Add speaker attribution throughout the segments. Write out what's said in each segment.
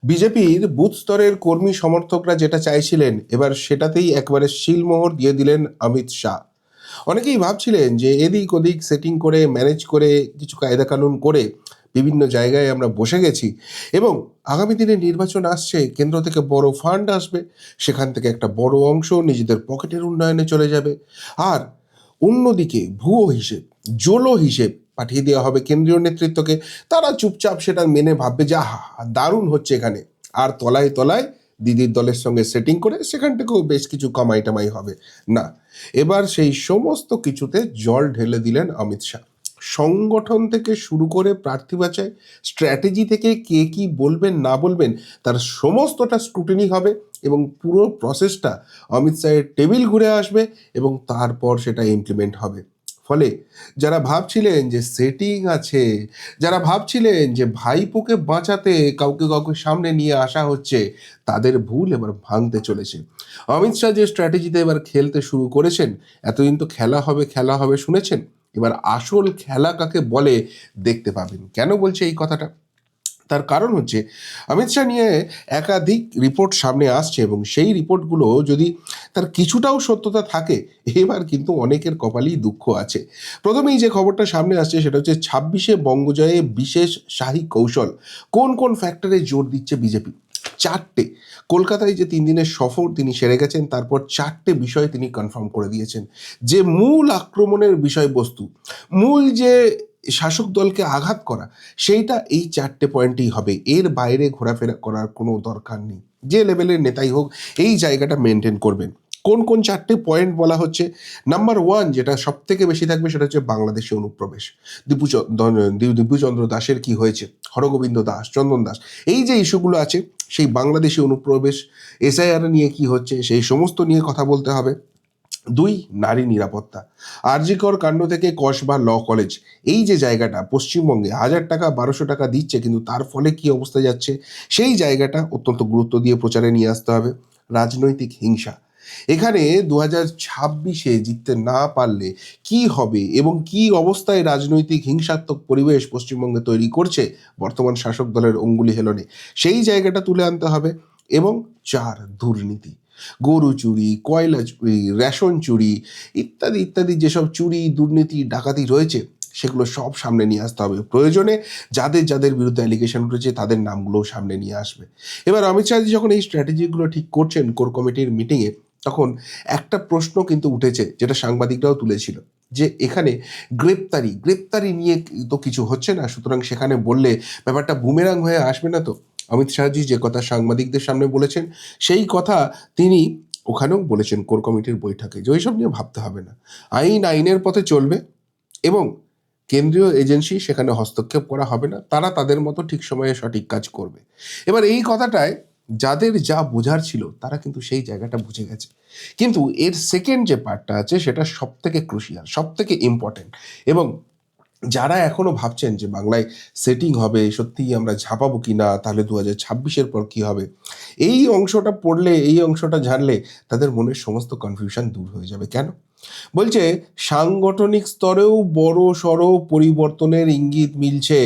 Speaker 1: বিজেপির বুথ স্তরের কর্মী সমর্থকরা যেটা চাইছিলেন এবার সেটাতেই একবারে শিলমোহর দিয়ে দিলেন অমিত শাহ। অনেকেই ভাবছিলেন যে এদিক ওদিক সেটিং করে ম্যানেজ করে কিছু কায়দা কানুন করে বিভিন্ন জায়গায় আমরা বসে গেছি এবং আগামী দিনে নির্বাচন আসছে, কেন্দ্র থেকে বড় ফান্ড আসবে, সেখান থেকে একটা বড় অংশ নিজেদের পকেটের উন্নয়নে চলে যাবে। আর অন্যদিকে ভুয়ো হিসেব, জোলো হিসেব পাঠিয়ে দেওয়া হবে কেন্দ্রীয় নেতৃত্বকে। তারা চুপচাপ সেটা মেনে ভাববে যে আহা দারুণ হচ্ছে এখানে। আর তলায় তলায় দিদির দলের সঙ্গে সেটিং করে সেখান থেকেও বেশ কিছু কামাই টামাই হবে। না, এবার সেই সমস্ত কিছুতে জল ঢেলে দিলেন অমিত শাহ। সংগঠন থেকে শুরু করে প্রার্থী বাছাই, স্ট্র্যাটেজি থেকে কে কি বলবেন না বলবেন তার সমস্তটা স্ক্রুটিনি হবে এবং পুরো প্রসেসটা অমিত শাহের টেবিল ঘুরে আসবে এবং তারপর সেটা ইমপ্লিমেন্ট হবে। ফলে যারা ভাবছিলেন যে সেটিং আছে, যারা ভাবছিলেন যে ভাইপোকে বাঁচাতে কাউকে কাউকে সামনে নিয়ে আসা হচ্ছে, তাদের ভুল এবার ভাঙতে চলেছে। অমিত শাহ যে স্ট্র্যাটেজিতে এবার খেলতে শুরু করেছেন, এতদিন তো খেলা হবে খেলা হবে শুনেছেন, এবার আসল খেলা কাকে বলে দেখতে পাবেন। কেন বলছে এই কথাটা? তার কারণ হচ্ছে অমিত শাহ নিয়ে একাধিক রিপোর্ট সামনে আসছে এবং সেই রিপোর্টগুলো যদি তার কিছুটাও সত্যতা থাকে, এবার কিন্তু অনেকের কপালেই দুঃখ আছে। প্রথমেই যে খবরটা সামনে আসছে সেটা হচ্ছে 26-এ বঙ্গজয়ে বিশেষ শাহী কৌশল। কোন কোন ফ্যাক্টরে জোর দিচ্ছে বিজেপি? চারটে। কলকাতায় যে 3 দিনের সফর তিনি সেরে গেছেন, তারপর চারটে বিষয় তিনি কনফার্ম করে দিয়েছেন। যে মূল আক্রমণের বিষয়বস্তু, মূল যে শাসক দলকে আঘাত করা, সেইটা এই চারটে পয়েন্টেই হবে। এর বাইরে ঘোরাফেরা করার কোনো দরকার নেই। যে লেভেলের নেতাই হোক এই জায়গাটা মেনটেন করবেন। কোন কোন চারটে পয়েন্ট বলা হচ্ছে? নাম্বার ওয়ান যেটা সব থেকে বেশি থাকবে সেটা হচ্ছে বাংলাদেশে অনুপ্রবেশ। দিব্যচন্দ্র দাসের কি হয়েছে, হরগোবিন্দ দাস, চন্দন দাস, এই যে ইস্যুগুলো আছে, সেই বাংলাদেশি অনুপ্রবেশ, এসআইআর নিয়ে কি হচ্ছে সেই সমস্ত নিয়ে কথা বলতে হবে। দুই, নারী নিরাপত্তা। আরজি কর কাণ্ড থেকে কসবা ল কলেজ, এই যে জায়গাটা পশ্চিমবঙ্গে 1000 টাকা 1200 টাকা দিচ্ছে কিন্তু তার ফলে কি অবস্থা যাচ্ছে, সেই জায়গাটা অত্যন্ত গুরুত্ব দিয়ে প্রচারে নিয়ে আসতে হবে। রাজনৈতিক হিংসা, এখানে 2026-এ জিততে না পারলে কি হবে এবং কি অবস্থায় রাজনৈতিক হিংসাত্মক পরিবেশ পশ্চিমবঙ্গে তৈরি করছে বর্তমান শাসক দলের অঙ্গুলি হেলনে, সেই জায়গাটা তুলে আনতে হবে। এবং চার, দুর্নীতি। গরু চুরি, কয়লা চুরি, রেশন চুরি, ইত্যাদি ইত্যাদি যেসব চুরি, দুর্নীতি, ডাকাতি রয়েছে সেগুলো সব সামনে নিয়ে আসতে হবে। প্রয়োজনে যাদের যাদের বিরুদ্ধে অ্যালিগেশন রয়েছে তাদের নামগুলোও সামনে নিয়ে আসবে। এবার অমিত শাহজি যখন এই স্ট্র্যাটেজিগুলো ঠিক করছেন কোর কমিটির মিটিংয়ে, তখন একটা প্রশ্ন কিন্তু উঠেছে যেটা সাংবাদিকরাও তুলেছিল, যে এখানে গ্রেপ্তারি গ্রেপ্তারি নিয়ে তো কিছু হচ্ছে না, সুতরাং সেখানে বললে ব্যাপারটা বুমেরাং হয়ে আসবে না তো? অমিত শাহজি যে কথা সাংবাদিকদের সামনে বলেছেন সেই কথা তিনি ওখানেও বলেছেন কোর কমিটির বৈঠকে, যে ওইসব নিয়ে ভাবতে হবে না, আইন আইনের পথে চলবে এবং কেন্দ্রীয় এজেন্সি সেখানে হস্তক্ষেপ করা হবে না, তারা তাদের মতো ঠিক সময়ে সঠিক কাজ করবে। এবার এই কথাটায় যাদের যা বোঝার ছিল তারা কিন্তু সেই জায়গাটা বুঝে গেছে। কিন্তু এর সেকেন্ড যে পার্টটা আছে সেটা সব থেকে ক্রুশিয়াল, সব থেকে ইম্পর্টেন্ট। এবং যারা এখনো ভাবছেন যে বাংলায় সেটিং হবে, সত্যিই আমরা ঝাঁপাবো কি না, তাহলে 2026-এর পর কি হবে, এই অংশটা পড়লে, এই অংশটা জানলে তাদের মনের সমস্ত কনফিউশন দূর হয়ে যাবে। কেন বলছে? সাংগঠনিক স্তরেও বড় সড় পরিবর্তনের ইঙ্গিত মিলছে।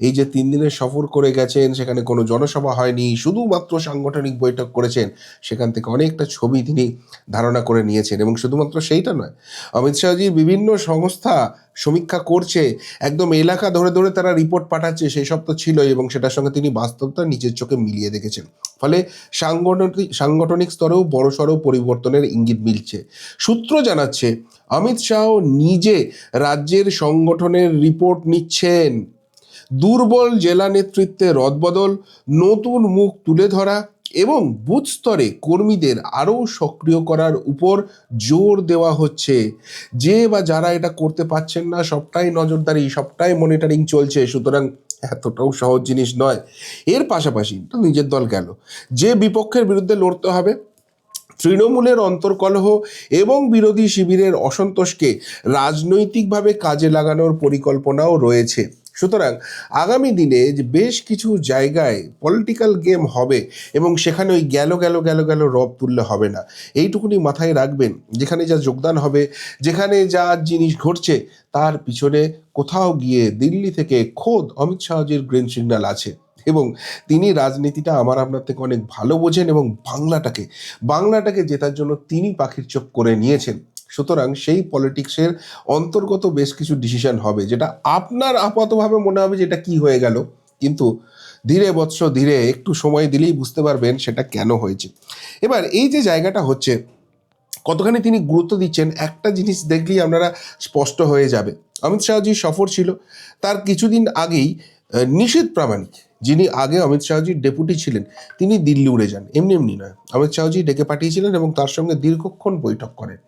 Speaker 1: এই যে 3 দিনের সফর করে গেছেন, সেখানে কোনো জনসভা হয়নি, শুধুমাত্র সাংগঠনিক বৈঠক করেছেন, সেখান থেকে অনেকটা ছবি তিনি ধারণা করে নিয়েছেন। এবং শুধুমাত্র সেইটা নয়, অমিত শাহজির বিভিন্ন সংস্থা সমীক্ষা করছে, একদম এলাকা ধরে ধরে তারা রিপোর্ট পাঠাচ্ছে, সেই সব তো ছিলই এবং সেটার সঙ্গে তিনি বাস্তবতা নিজের চোখে মিলিয়ে দেখেছেন। ফলে সাংগঠনিক স্তরেও বড়সড় পরিবর্তনের ইঙ্গিত মিলছে। সূত্র জানাচ্ছে অমিত শাহ নিজে রাজ্যের সংগঠনের রিপোর্ট নিচ্ছেন। দুর্বল জেলা নেতৃত্বে রদবদল, নতুন মুখ তুলে ধরা এবং বুথ স্তরে কর্মীদের আরও সক্রিয় করার উপর জোর দেওয়া হচ্ছে। যে বা যারা এটা করতে পারছেন না, সবটাই নজরদারি, সবটাই মনিটরিং চলছে, সুতরাং এতটাও সহজ জিনিস নয়। এর পাশাপাশি তো নিজের দল গেল, যে বিপক্ষের বিরুদ্ধে লড়তে হবে, তৃণমূলের অন্তর্কলহ এবং বিরোধী শিবিরের অসন্তোষকে রাজনৈতিকভাবে কাজে লাগানোর পরিকল্পনাও রয়েছে। সুতরাং আগামী দিনে যে বেশ কিছু জায়গায় পলিটিক্যাল গেম হবে এবং সেখানে ওই গেল গেল গেল গেল রব তুললে হবে না। এইটুকুনি মাথায় রাখবেন, যেখানে যা যোগদান হবে, যেখানে যা জিনিস ঘটছে, তার পিছনে কোথাও গিয়ে দিল্লি থেকে খোদ অমিত শাহজির গ্রিন সিগন্যাল আছে। এবং তিনি রাজনীতিটা আমার আপনার থেকে অনেক ভালো বোঝেন এবং বাংলাটাকে জেতার জন্য তিনি পাখির চোখ করে নিয়েছেন। সুতরাং সেই পলিটিক্সের অন্তর্গত বেশ কিছু ডিসিশন হবে, যেটা আপনার আপাতভাবে মনে হবে যে এটা কি হয়ে গেল, কিন্তু ধীরে বৎস ধীরে একটু সময় দিলেই বুঝতে পারবেন সেটা কেন হয়েছে। এবার এই যে জায়গাটা হচ্ছে, কতখানি তিনি গুরুত্ব দিচ্ছেন একটা জিনিস দেখলেই আপনারা স্পষ্ট হয়ে যাবে। অমিত শাহজির সফর ছিল, তার কিছুদিন আগেই নিশীথ প্রামাণিক, যিনি আগে অমিত শাহজির ডেপুটি ছিলেন, তিনি দিল্লি উড়ে যান। এমনি এমনি নয়, অমিত শাহজি ডেকে পাঠিয়েছিলেন এবং তার সঙ্গে দীর্ঘক্ষণ বৈঠক করেন।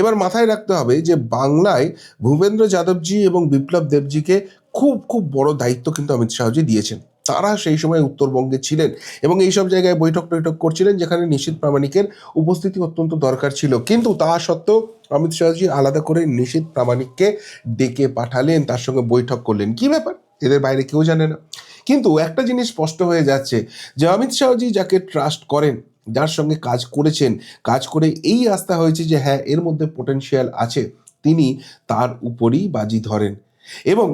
Speaker 1: এবার মাথায় রাখতে হবে যে বাংলায় ভূপেন্দ্র যাদবজি এবং বিপ্লব দেবজিকে খুব খুব বড় দায়িত্ব কিন্তু অমিত শাহজি দিয়েছেন। তারা সেই সময় উত্তরবঙ্গে ছিলেন এবং এইসব জায়গায় বৈঠক করছিলেন যেখানে নিশীথ প্রামাণিকের উপস্থিতি অত্যন্ত দরকার ছিল। কিন্তু তা সত্ত্বেও অমিত শাহজি আলাদা করে নিশীথ প্রামাণিককে ডেকে পাঠালেন, তার সঙ্গে বৈঠক করলেন। কি ব্যাপার, এদের বাইরে কেউ জানে না। কিন্তু একটা জিনিস স্পষ্ট হয়ে যাচ্ছে যে অমিত শাহজি যাকে ট্রাস্ট করেন, যার সঙ্গে কাজ করেছেন, কাজ করে এই আস্থা হয়েছে যে হ্যাঁ এর মধ্যে পোটেনশিয়াল আছে, তিনি তার উপরই বাজি ধরেন। এবং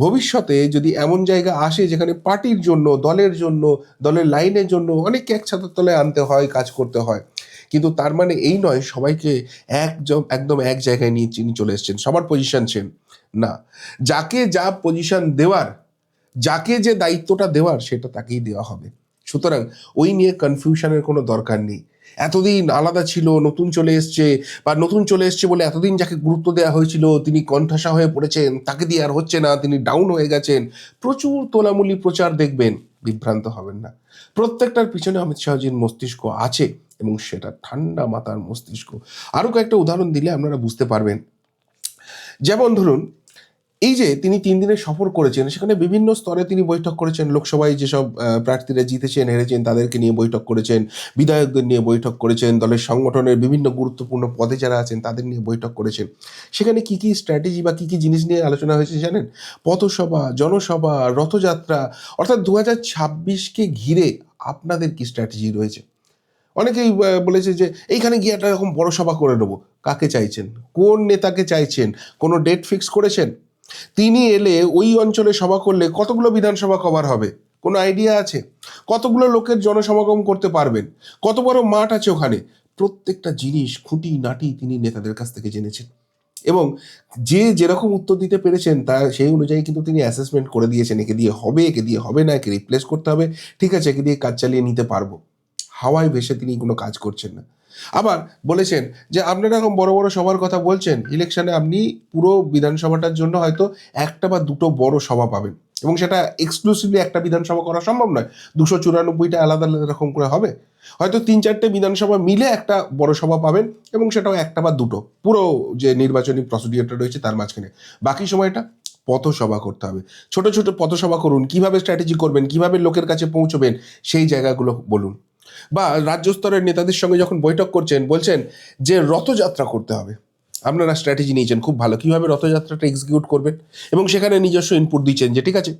Speaker 1: ভবিষ্যতে যদি এমন জায়গা আসে যেখানে পার্টির জন্য, দলের জন্য, দলের লাইনের জন্য অনেককে এক ছাতার তলায় আনতে হয়, কাজ করতে হয়, কিন্তু তার মানে এই নয় সবাইকে একদম এক জায়গায় নিয়ে তিনি চলে এসছেন, সবার পজিশন সেম না। যাকে যা পজিশন দেওয়ার, যাকে যে দায়িত্বটা দেওয়ার সেটা তাকেই দেওয়া হবে। সুতরাং ওই নিয়ে কনফিউশনের কোনো দরকার নেই। এতদিন আলাদা ছিল, নতুন চলে এসছে, বা নতুন চলে এসছে বলে এতদিন যাকে গুরুত্ব দেওয়া হয়েছিল তিনি কণ্ঠাসা হয়ে পড়েছেন, তাকে দিয়ে আর হচ্ছে না, তিনি ডাউন হয়ে গেছেন। প্রচুর তোলামুলি প্রচার দেখবেন, বিভ্রান্ত হবেন না। প্রত্যেকটার পিছনে অমিত শাহজির মস্তিষ্ক আছে এবং সেটা ঠান্ডা মাথার মস্তিষ্ক। আরও কয়েকটা উদাহরণ দিলে আপনারা বুঝতে পারবেন। যেমন ধরুন, এই যে তিনি 3 দিনের সফর করেছেন, সেখানে বিভিন্ন স্তরে তিনি বৈঠক করেছেন। লোকসভায় যেসব প্রার্থীরা জিতেছেন, হেরেছেন, তাদেরকে নিয়ে বৈঠক করেছেন, বিধায়কদের নিয়ে বৈঠক করেছেন, দলের সংগঠনের বিভিন্ন গুরুত্বপূর্ণ পদে যারা আছেন তাদের নিয়ে বৈঠক করেছেন। সেখানে কি কি স্ট্র্যাটেজি বা কি কি জিনিস নিয়ে আলোচনা হয়েছে জানেন? পথসভা, জনসভা, রথযাত্রা, অর্থাৎ 2026কে ঘিরে আপনাদের কি স্ট্র্যাটেজি রয়েছে। অনেকেই বলেছে যে এইখানে গিয়ে একটা এরকম বড় সভা করে নেবো। কাকে চাইছেন? কোন নেতাকে চাইছেন? কোনো ডেট ফিক্স করেছেন? তিনি এলে ওই অঞ্চলে সভা করলে কতগুলো বিধানসভা কভার হবে? কোনো আইডিয়া আছে? কতগুলো লোকের জনসমাগম করতে পারবেন? কত বড় মাঠ আছে ওখানে? প্রত্যেকটা জিনিস খুঁটিনাটি তিনি নেতাদের কাছ থেকে জেনেছেন এবং যে যেরকম উত্তর দিতে পেরেছেন তার সেই অনুযায়ী কিন্তু তিনি অ্যাসেসমেন্ট করে দিয়েছেন, একে দিয়ে হবে, একে দিয়ে হবে না, একে রিপ্লেস করতে হবে, ঠিক আছে একে দিয়ে কাজ চালিয়ে নিতে পারবো। হাওয়ায় ভেসে তিনি কোনো কাজ করছেন না। আবার বলেছেন যে আপনারা এখন বড় বড় সভার কথা বলছেন, ইলেকশনে আপনি পুরো বিধানসভাটার জন্য হয়তো একটা বা দুটো বড় সভা পাবেন এবং সেটা এক্সক্লুসিভলি একটা বিধানসভা করা সম্ভব নয়, 294টা আলাদা আলাদা রকম করে হবে। হয়তো 3-4টে বিধানসভা মিলে একটা বড় সভা পাবেন এবং সেটাও একটা বা দুটো, পুরো যে নির্বাচনী প্রসিডিওরটা রয়েছে তার মাঝখানে। বাকি সময়টা পথসভা করতে হবে। ছোট ছোট পথসভা করুন, কিভাবে স্ট্র্যাটেজি করবেন, কিভাবে লোকের কাছে পৌঁছবেন, সেই জায়গাগুলো বলুন। বা রাজ্য স্তরের নেতাদের সঙ্গে যখন বৈঠক করছেন, বলছেন যে রথযাত্রা করতে হবে, আপনারা স্ট্র্যাটেজি নিয়েছেন খুব ভালো, কিভাবে রথযাত্রাটা এক্সিকিউট করবেন এবং সেখানে নিজস্ব ইনপুট দিচ্ছেন যে ঠিক আছে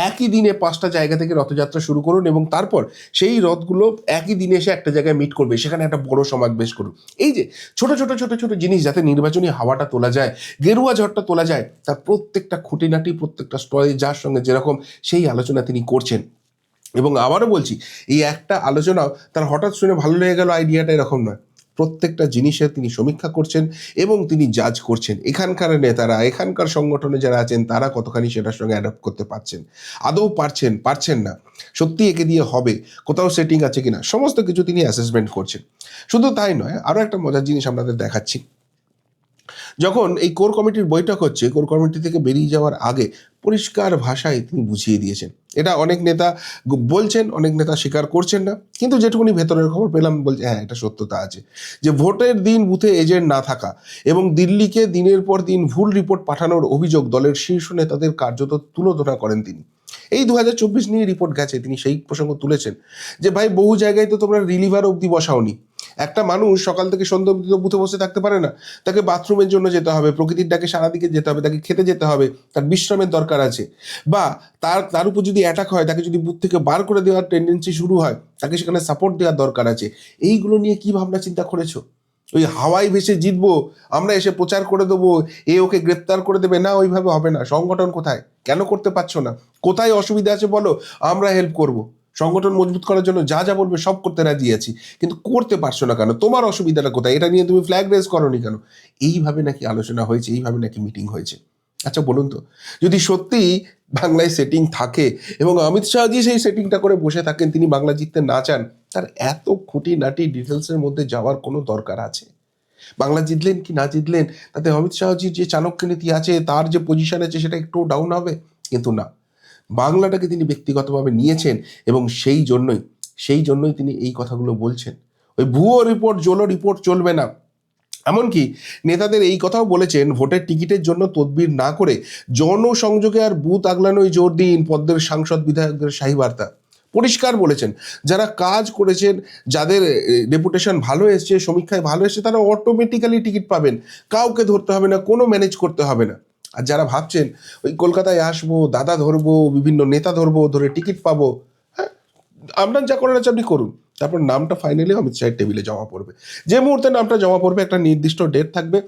Speaker 1: একই দিনে 5টা জায়গা থেকে রথযাত্রা শুরু করুন এবং তারপর সেই রথগুলো একই দিনে এসে একটা জায়গায় মিট করবে, সেখানে একটা বড় সমাবেশ করুন। এই যে ছোট ছোট ছোট ছোট জিনিস যাতে নির্বাচনী হাওয়াটা তোলা যায়, গেরুয়া ঝড়টা তোলা যায়, তার প্রত্যেকটা খুঁটিনাটি, প্রত্যেকটা স্তরে যার সঙ্গে যেরকম সেই আলোচনা তিনি করছেন। এবং আবারও বলছি, এই একটা আলোচনাও তার হঠাৎ শুনে ভালো লেগে গেল আইডিয়াটা এরকম নয়। প্রত্যেকটা জিনিসের তিনি সমীক্ষা করছেন এবং তিনি জাজ করছেন এখানকার নেতারা, এখানকার সংগঠনে যারা আছেন তারা কতখানি সেটার সঙ্গে অ্যাডাপ্ট করতে পারছেন, আদৌ পারছেন না, সত্যি একে দিয়ে হবে, কোথাও সেটিং আছে কিনা, সমস্ত কিছু তিনি অ্যাসেসমেন্ট করছেন। শুধু তাই নয়, আরও একটা মজার জিনিস আপনাদের দেখাচ্ছি। যখন এই কোর কমিটির বৈঠক হচ্ছে, কোর কমিটি থেকে বেরিয়ে যাওয়ার আগে পরিষ্কার ভাষায় তিনি বুঝিয়ে দিয়েছেন। এটা অনেক নেতা বলছেন, অনেক নেতা স্বীকার করছেন না, কিন্তু যেটুকুনি ভেতরের খবর পেলাম বলছে হ্যাঁ এটা সত্যতা আছে, যে ভোটের দিন বুথে এজেন্ট না থাকা এবং দিল্লিকে দিনের পর দিন ভুল রিপোর্ট পাঠানোর অভিযোগ দলের শীর্ষ নেতাদের কার্যত তুলোধনা করেন তিনি। এই 2024 নিয়ে রিপোর্ট গেছে, তিনি সেই প্রসঙ্গ তুলেছেন যে ভাই বহু জায়গায় তো তোমরা রিলিভার অবধি বসাওনি। একটা মানুষ সকাল থেকে সন্ধ্যা অবধি তো বুথে বসে থাকতে পারে না, তাকে বাথরুমের জন্য যেতে হবে, প্রকৃতির ডাকে সারা দিকে যেতে হবে, তাকে খেতে যেতে হবে, তার বিশ্রামের দরকার আছে, বা তার উপর যদি অ্যাটাক হয়, তাকে যদি বুথ থেকে বার করে দেওয়ার টেন্ডেন্সি শুরু হয়, তাকে সেখানে সাপোর্ট দেওয়ার দরকার আছে। এইগুলো নিয়ে কি ভাবনা চিন্তা করেছো? ওই হাওয়ায় ভেসে জিতবো, আমরা এসে প্রচার করে দেবো, এ ওকে গ্রেপ্তার করে দেবে, না ওইভাবে হবে না। সংগঠন কোথায়, কেন করতে পারছো না, কোথায় অসুবিধা আছে বলো, আমরা হেল্প করব। সংগঠন মজবুত করার জন্য যা যা বলবে সব করতে রাজি আছি, কিন্তু করতে পারছো না কেন, তোমার অসুবিধাটা কোথায়, এটা নিয়ে তুমি ফ্ল্যাগ রেজ করোনি কেন? এইভাবে নাকি আলোচনা হয়েছে, এইভাবে নাকি মিটিং হয়েছে। আচ্ছা বলুন তো, যদি সত্যি বাংলায় সেটিং থাকে এবং অমিত শাহজি সেই সেটিংটা করে বসে থাকেন, তিনি বাংলা জিততে না চান, তার এত খুঁটিনাটি ডিটেলসের মধ্যে যাওয়ার কোনো দরকার আছে? বাংলা জিতলেন কি না জিতলেন তাতে অমিত শাহজির যে চাণক্য নীতি আছে, তার যে পজিশন আছে, সেটা একটু ডাউন হবে? কিন্তু না, বাংলাটাকে তিনি ব্যক্তিগতভাবে নিয়েছেন এবং সেই জন্যই তিনি এই কথাগুলো বলছেন। ওই ভুয়ো রিপোর্ট, জোলো রিপোর্ট চলবে না। এমনকি নেতাদের এই কথাও বলেছেন, ভোটের টিকিটের জন্য তদবির না করে জনসংযোগে আর বুথ আগলানোই জোর দিন পদ্মের সাংসদ বিধায়কদের শাহী বার্তা। পরিষ্কার বলেছেন, যারা কাজ করেছেন, যাদের রেপুটেশন ভালো এসছে, সমীক্ষায় ভালো এসছে, তারা অটোমেটিক্যালি টিকিট পাবেন, কাউকে ধরতে হবে না, কোনো ম্যানেজ করতে হবে না। আর যারা ভাবছেন ওই কলকাতায় আসবো, দাদা ধরবো, বিভিন্ন নেতা ধরবো, ধরে টিকিট পাবো, হ্যাঁ, আপনার যা করার আছে আপনি করুন, তারপর নামটা ফাইনালি অমিত শাহের টেবিলে জমা পড়বে। যে মুহূর্তে নামটা জমা পড়বে, একটা নির্দিষ্ট ডেট থাকবে,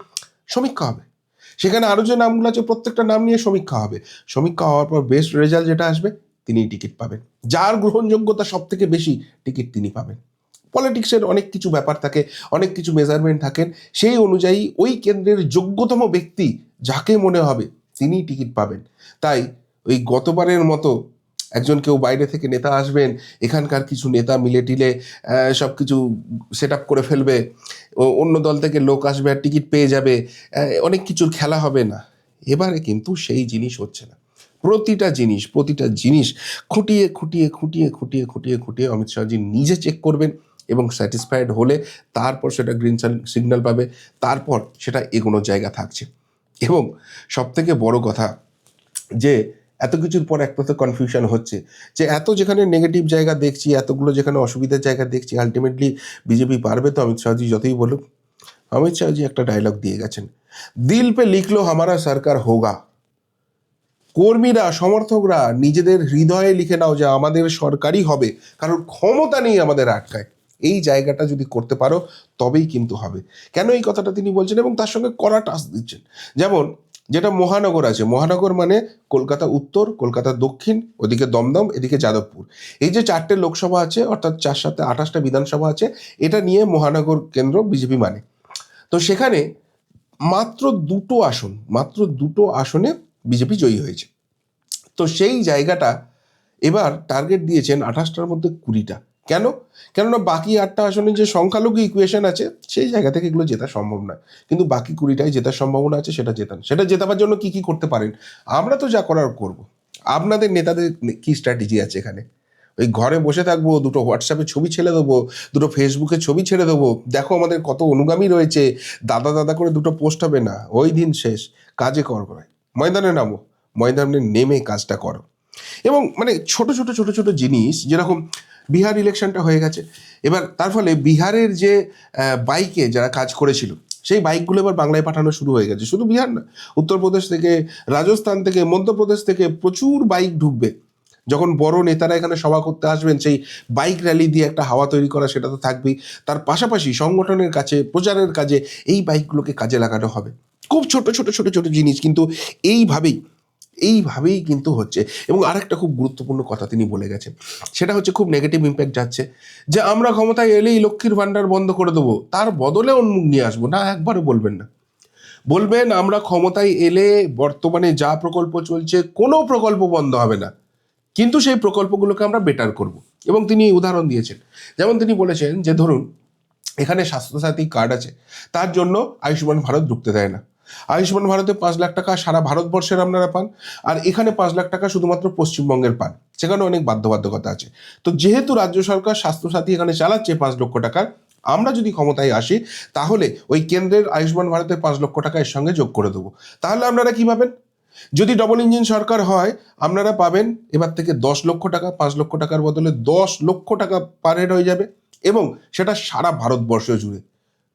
Speaker 1: সমীক্ষা হবে, সেখানে আরও যে নামগুলো আছে প্রত্যেকটা নাম নিয়ে সমীক্ষা হবে। সমীক্ষা হওয়ার পর বেস্ট রেজাল্ট যেটা আসবে, তিনিই টিকিট পাবেন। যার গ্রহণযোগ্যতা সব থেকে বেশি, টিকিট তিনি পাবেন। পলিটিক্সের অনেক কিছু ব্যাপার থাকে, অনেক কিছু মেজারমেন্ট থাকেন, সেই অনুযায়ী ওই কেন্দ্রের যোগ্যতম ব্যক্তি যাকে মনে হবে তিনিই টিকিট পাবেন। তাই ওই গতবারের মতো একজন কেউ বাইরে থেকে নেতা আসবেন, এখানকার কিছু নেতা মিলে টিলে সব কিছু সেট আপ করে ফেলবে, অন্য দল থেকে লোক আসবে আর টিকিট পেয়ে যাবে, অনেক কিছুর খেলা হবে না। এবারে কিন্তু সেই জিনিস হচ্ছে না। প্রতিটা জিনিস খুঁটিয়ে খুঁটিয়ে খুঁটিয়ে খুঁটিয়ে খুঁটিয়ে খুঁটিয়ে অমিত শাহজি নিজে চেক করবেন এবং স্যাটিসফাইড হলে তারপর সেটা গ্রিন সিগন্যাল পাবে, তারপর সেটা এগোনোর জায়গা থাকছে। এবং সব থেকে বড় কথা, যে এত কিছুর পর একটা তো কনফিউশন হচ্ছে, যে এত যেখানে নেগেটিভ জায়গা দেখছি, এতগুলো যেখানে অসুবিধার জায়গা দেখছি, আলটিমেটলি বিজেপি পারবে তো? অমিত শাহজি যতই বলুক, অমিত শাহজি একটা ডায়লগ দিয়ে গেছেন, দিল পে লিখলো হামারা সরকার হোগা। কর্মীরা, সমর্থকরা নিজেদের হৃদয়ে লিখে নাও যে আমাদের সরকারই হবে, কারণ ক্ষমতা নেই আমাদের আটকায়। এই জায়গাটা যদি করতে পারো তবেই কিন্তু হবে। কেন এই কথাটা তিনি বলছেন এবং তার সঙ্গে কড়া টাচ দিচ্ছেন? যেমন যেটা মহানগর আছে, মহানগর মানে কলকাতা উত্তর, কলকাতা দক্ষিণ, ওদিকে দমদম, এদিকে যাদবপুর, এই যে 4টে লোকসভা আছে, অর্থাৎ 4 7 28টা বিধানসভা আছে, এটা নিয়ে মহানগর কেন্দ্র বিজেপি মানে। তো সেখানে মাত্র দুটো আসনে বিজেপি জয়ী হয়েছে। তো সেই জায়গাটা এবার টার্গেট দিয়েছেন 28টার মধ্যে 20টা। কেন? কেননা বাকি 8টা আসনে যে সংখ্যালঘু ইকুয়েশন আছে, সেই জায়গা থেকে এগুলো জেতা সম্ভব নয়, কিন্তু বাকি 20টায় জেতার সম্ভাবনা আছে, সেটা জেতান। সেটা জেতাবার জন্য কি কি করতে পারেন? আমরা তো যা করার করব। আপনাদের নেতাদের কি স্ট্র্যাটেজি আছে এখানে? ওই ঘরে বসে থাকবো, দুটো হোয়াটসঅ্যাপে ছবি ছেড়ে দেবো, দুটো ফেসবুকে ছবি ছেড়ে দেবো, দেখো আমাদের কত অনুগামী রয়েছে, দাদা দাদা করে দুটো পোস্ট হবে না, ওই দিন শেষ। কাজে করো, ময়দানে নামো, ময়দানে নেমে কাজটা করো। এবং মানে ছোট ছোট ছোট ছোট জিনিস, যেরকম বিহার ইলেকশনটা হয়ে গেছে, এবার তার ফলে বিহারের যে বাইকে যারা কাজ করেছিল, সেই বাইকগুলো এবার বাংলায় পাঠানো শুরু হয়ে গেছে। শুধু বিহার না, উত্তরপ্রদেশ থেকে, রাজস্থান থেকে, মধ্যপ্রদেশ থেকে প্রচুর বাইক ঢুকবে। যখন বড় নেতারা এখানে সভা করতে আসবেন, সেই বাইক র্যালি দিয়ে একটা হাওয়া তৈরি করা, সেটা তো থাকবেই। তার পাশাপাশি সংগঠনের কাছে, প্রচারের কাজে এই বাইকগুলোকে কাজে লাগানো হবে। খুব ছোট ছোট ছোট ছোট জিনিস, কিন্তু এইভাবেই কিন্তু হচ্ছে। এবং আরেকটা খুব গুরুত্বপূর্ণ কথা তিনি বলে গেছেন, সেটা হচ্ছে খুব নেগেটিভ ইম্প্যাক্ট যাচ্ছে, যে আমরা ক্ষমতায় এলেই লক্ষ্মীর ভাণ্ডার বন্ধ করে দেবো, তার বদলে উন্মুখ নিয়ে আসবো না। একবারও বলবেন না, বলবেন আমরা ক্ষমতায় এলে বর্তমানে যা প্রকল্প চলছে কোনো প্রকল্প বন্ধ হবে না, কিন্তু সেই প্রকল্পগুলোকে আমরা বেটার করব। এবং তিনি উদাহরণ দিয়েছেন, যেমন তিনি বলেছেন যে ধরুন এখানে স্বাস্থ্যসাথী কার্ড আছে, তার জন্য আয়ুষ্মান ভারত ঢুকতে দেয় না। আয়ুষ্মান ভারতে 5 লাখ টাকা সারা ভারতবর্ষের আপনারা পান, আর এখানে 5 লাখ টাকা শুধুমাত্র পশ্চিমবঙ্গের পান, সেখানে অনেক বাধ্যবাধকতা আছে। তো যেহেতু রাজ্য সরকার স্বাস্থ্যসাথী এখানে চালাচ্ছে 5 লক্ষ টাকার, আমরা যদি ক্ষমতায় আসি তাহলে ওই কেন্দ্রের আয়ুষ্মান ভারতের 5 লক্ষ টাকা এর সঙ্গে যোগ করে দেবো। তাহলে আপনারা কি পাবেন? যদি ডবল ইঞ্জিন সরকার হয়, আপনারা পাবেন এবার থেকে 10 লক্ষ টাকা, 5 লক্ষ টাকার বদলে 10 লক্ষ টাকা পার হেড হয়ে যাবে, এবং সেটা সারা ভারতবর্ষ জুড়ে।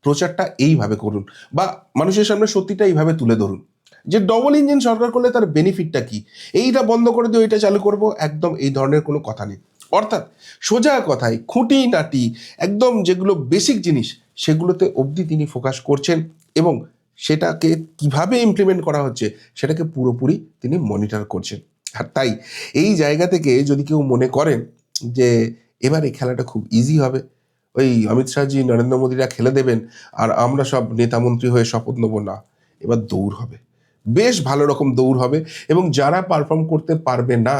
Speaker 1: প্রচারটা এইভাবে করুন, বা মানুষের সামনে সত্যিটা এইভাবে তুলে ধরুন, যে ডবল ইঞ্জিন সরকার করলে তার বেনিফিটটা কি, এইটা বন্ধ করে দিয়ে ওইটা চালু করব, একদম এই ধরনের কোনো কথা নেই। অর্থাৎ সোজা কথায় খুঁটিনাটি একদম যেগুলো বেসিক জিনিস, সেগুলোতে অবধি তিনি ফোকাস করছেন এবং সেটাকে কিভাবে ইমপ্লিমেন্ট করা হচ্ছে সেটাকে পুরোপুরি তিনি মনিটর করছেন। আর তাই এই জায়গা থেকে যদি কেউ মনে করেন যে এবার এই খেলাটা খুব ইজি হবে, ওই অমিত শাহজি নরেন্দ্র মোদীরা খেলে দেবেন আর আমরা সব নেতামন্ত্রী হয়ে শপথ নেব, না, এবার দৌড় হবে, বেশ ভালো রকম দৌড় হবে এবং যারা পারফর্ম করতে পারবে না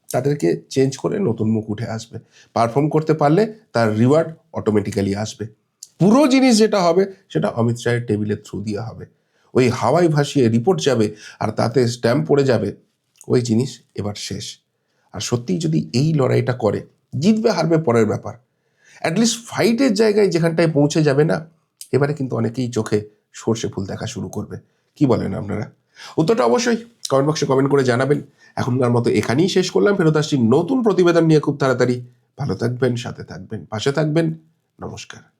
Speaker 1: তাদেরকে চেঞ্জ করে নতুন মুখ উঠে আসবে। পারফর্ম করতে পারলে তার রিওয়ার্ড অটোমেটিক্যালি আসবে। পুরো জিনিস যেটা হবে সেটা অমিত শাহের টেবিলের থ্রু দিয়ে হবে। ওই হাওয়ায় ভাসিয়ে রিপোর্ট যাবে আর তাতে স্ট্যাম্প পড়ে যাবে, ওই জিনিস এবার শেষ। আর সত্যিই যদি এই লড়াইটা করে, জিতবে হারবে পরের ব্যাপার, অ্যাটলিস্ট ফাইটের জায়গায় যেখানটায় পৌঁছে যাবে না, এবারে কিন্তু অনেকেই চোখে সর্ষে ফুল দেখা শুরু করবে। কি বলেন আপনারা? উত্তরটা অবশ্যই কমেন্ট বক্সে কমেন্ট করে জানাবেন। এখনকার মতো এখানেই শেষ করলাম, ফেরত আসছি নতুন প্রতিবেদন নিয়ে খুব তাড়াতাড়ি। ভালো থাকবেন, সাথে থাকবেন, পাশে থাকবেন। নমস্কার।